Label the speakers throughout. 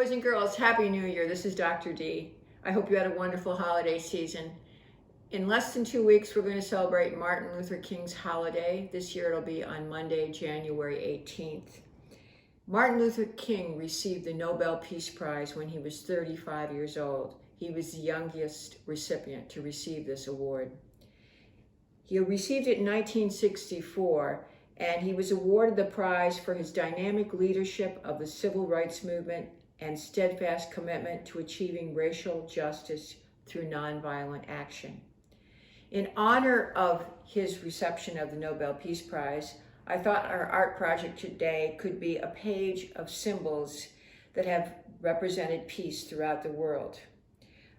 Speaker 1: Boys and girls, Happy New Year. This is Dr. D. I hope you had a wonderful holiday season. In less than 2 weeks, we're going to celebrate Martin Luther King's holiday. This year it'll be on Monday, January 18th. Martin Luther King received the Nobel Peace Prize when he was 35 years old. He was the youngest recipient to receive this award. He received it in 1964, and he was awarded the prize for his dynamic leadership of the civil rights movement and steadfast commitment to achieving racial justice through nonviolent action. In honor of his reception of the Nobel Peace Prize, I thought our art project today could be a page of symbols that have represented peace throughout the world.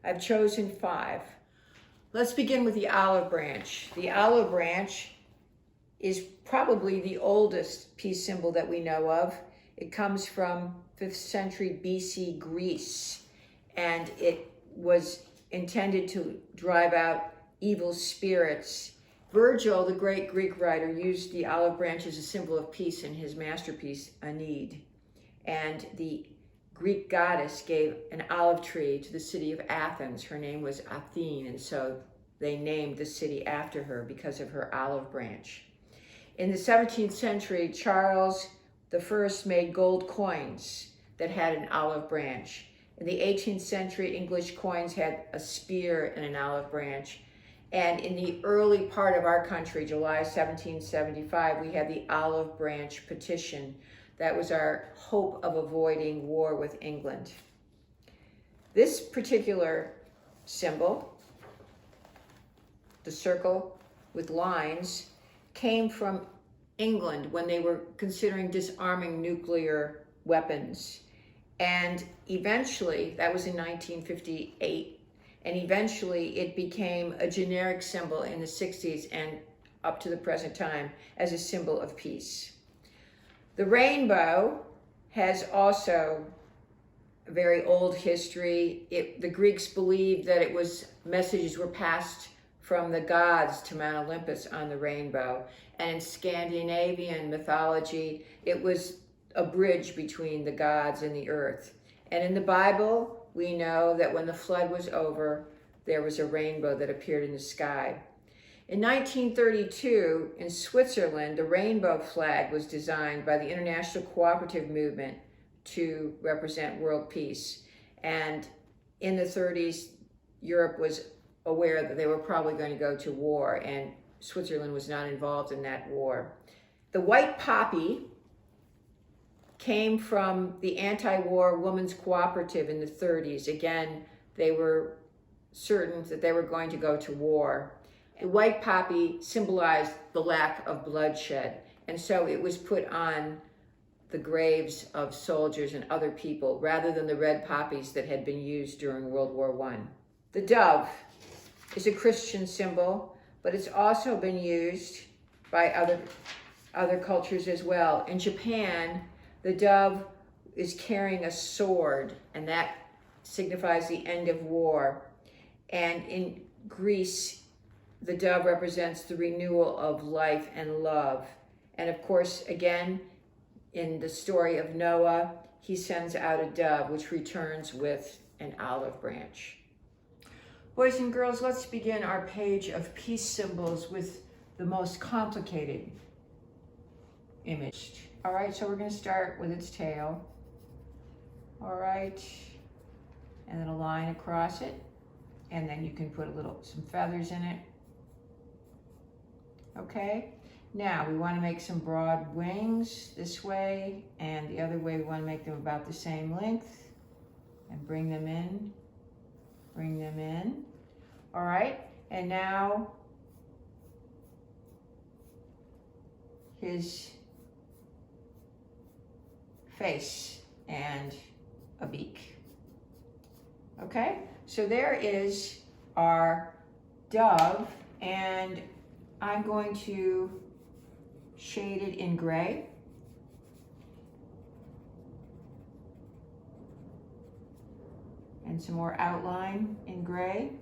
Speaker 1: I've chosen 5. Let's begin with the olive branch. The olive branch is probably the oldest peace symbol that we know of. It comes from 5th century BC Greece, and it was intended to drive out evil spirits. Virgil, the great Greek writer, used the olive branch as a symbol of peace in his masterpiece, Aeneid. And the Greek goddess gave an olive tree to the city of Athens. Her name was Athene, and so they named the city after her because of her olive branch. In the 17th century, Charles I made gold coins that had an olive branch. In the 18th century, English coins had a spear and an olive branch. And in the early part of our country, July 1775, we had the olive branch petition. That was our hope of avoiding war with England. This particular symbol, the circle with lines, came from England when they were considering disarming nuclear weapons. And eventually, that was in 1958, and eventually it became a generic symbol in the 60s and up to the present time as a symbol of peace. The rainbow has also a very old history. The Greeks believed that messages were passed from the gods to Mount Olympus on the rainbow. And in Scandinavian mythology, it was a bridge between the gods and the earth. And in the Bible, we know that when the flood was over, there was a rainbow that appeared in the sky. In 1932, in Switzerland, the rainbow flag was designed by the International Cooperative Movement to represent world peace. And in the 30s, Europe was aware that they were probably going to go to war, and Switzerland was not involved in that war. The white poppy came from the anti-war women's cooperative in the 30s. Again, they were certain that they were going to go to war. The white poppy symbolized the lack of bloodshed, and so it was put on the graves of soldiers and other people rather than the red poppies that had been used during World War I. The dove is a Christian symbol, but it's also been used by other cultures as well. In Japan, the dove is carrying a sword, and that signifies the end of war. And in Greece, the dove represents the renewal of life and love. And of course, again, in the story of Noah, he sends out a dove, which returns with an olive branch. Boys and girls, let's begin our page of peace symbols with the most complicated image. All right, so we're going to start with its tail. All right, and then a line across it, and then you can put some feathers in it. Okay, now we want to make some broad wings this way, and the other way we want to make them about the same length, and bring them in. Bring them in. All right, and now his face and a beak. Okay, so there is our dove, and I'm going to shade it in gray. And some more outline in gray.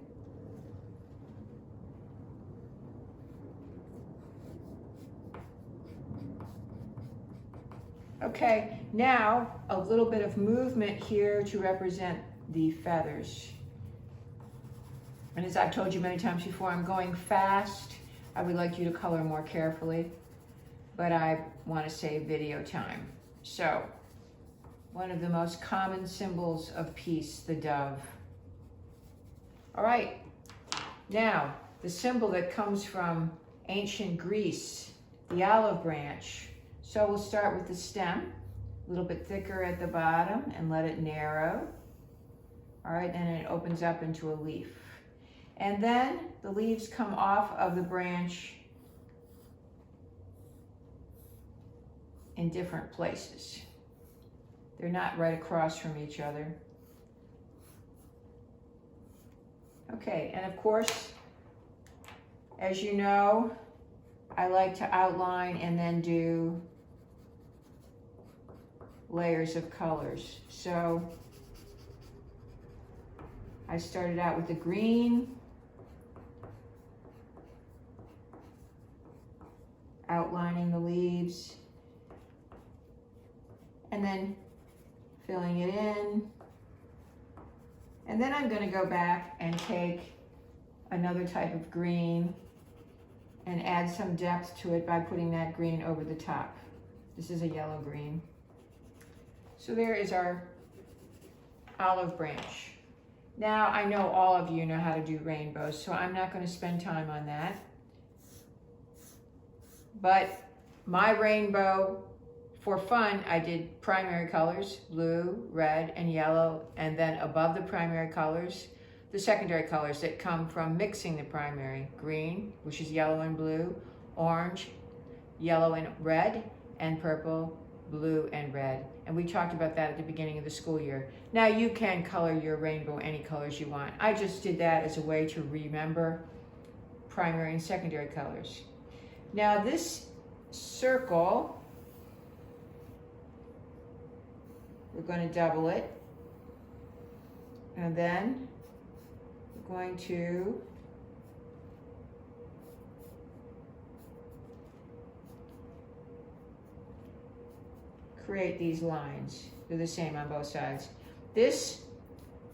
Speaker 1: Okay, now a little bit of movement here to represent the feathers. And as I've told you many times before, I'm going fast. I would like you to color more carefully, but I want to save video time. So, one of the most common symbols of peace, the dove. All right, now the symbol that comes from ancient Greece, the olive branch. So we'll start with the stem, a little bit thicker at the bottom, and let it narrow. All right, and it opens up into a leaf. And then the leaves come off of the branch in different places. They're not right across from each other. Okay, and of course, as you know, I like to outline and then do layers of colors. So I started out with the green, outlining the leaves, and then filling it in. And then I'm going to go back and take another type of green and add some depth to it by putting that green over the top. This is a yellow green. So there is our olive branch. Now I know all of you know how to do rainbows, so I'm not going to spend time on that. But my rainbow, for fun, I did primary colors, blue, red, and yellow, and then above the primary colors, the secondary colors that come from mixing the primary. Green, which is yellow and blue, orange, yellow and red, and purple, blue, and red. And we talked about that at the beginning of the school year. Now you can color your rainbow any colors you want. I just did that as a way to remember primary and secondary colors. Now this circle, we're going to double it, and then we're going to create these lines. They're the same on both sides. This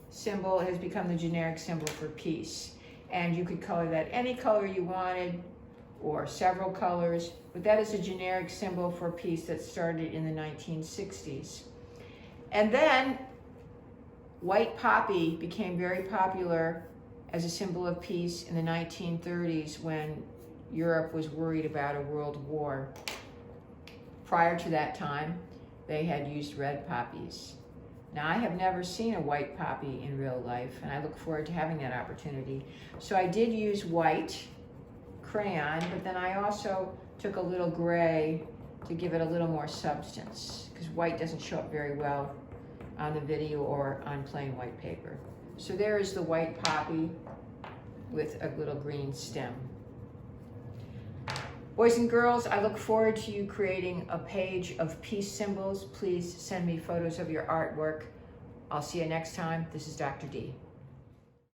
Speaker 1: symbol has become the generic symbol for peace, and you could color that any color you wanted or several colors, but that is a generic symbol for peace that started in the 1960s. And then white poppy became very popular as a symbol of peace in the 1930s when Europe was worried about a world war. Prior to that time, they had used red poppies. Now, I have never seen a white poppy in real life, and I look forward to having that opportunity. So I did use white crayon, but then I also took a little gray to give it a little more substance, because white doesn't show up very well on the video or on plain white paper. So there is the white poppy with a little green stem. Boys and girls, I look forward to you creating a page of peace symbols. Please send me photos of your artwork. I'll see you next time. This is Dr. D.